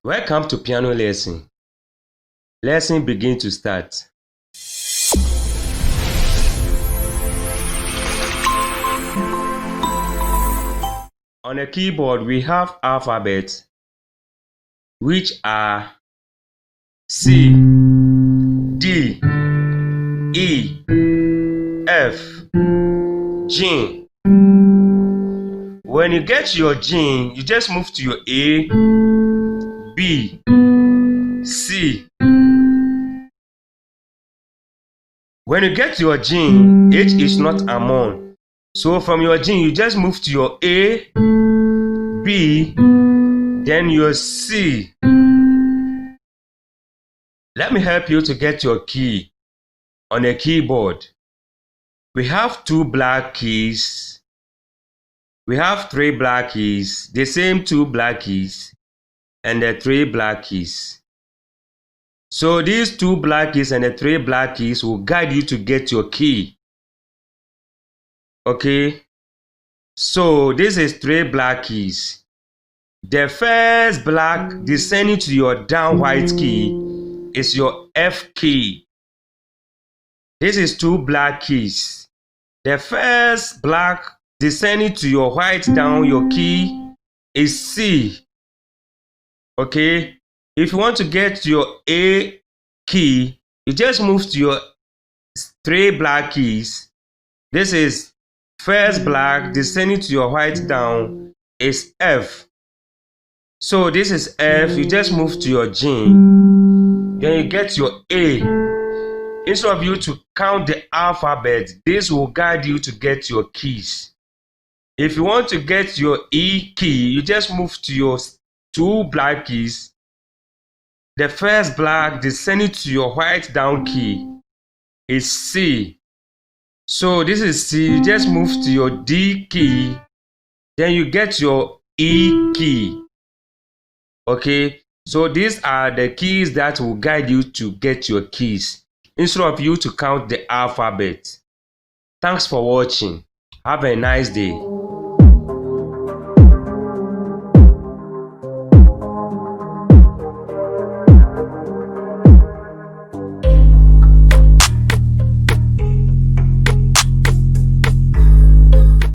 Welcome to piano lesson. Lesson begin to start. On the keyboard we have alphabets which are C, D, E, F, G. When you get to your G, you just move to your A, B, C. When you get to your G, H is not among. So from your G, you just move to your A, B, then your C. Let me help you to get your key on a keyboard. We have 2 black keys. We have 3 black keys, the same 2 black keys, and the 3 black keys. So these 2 black keys and the 3 black keys will guide you to get your key. Okay? So this is 3 black keys. The first black descending to your down white key is your F key. This is 2 black keys. The first black descending to your white down your key is C. Okay? If you want to get to your A key, you just move to your 3 black keys. This is first black descending to your white down is F. So this is F, you just move to your G. Then you get your A. Instead of you to count the alphabet, this will guide you to get your keys. If you want to get your E key, you just move to your 2 black keys. The first black descending to your white down key is C. So this is C, you just move to your D key, then you get your E key. Okay, so these are the keys that will guide you to get your keys, instead of you to count the alphabet. Thanks for watching. Have a nice day.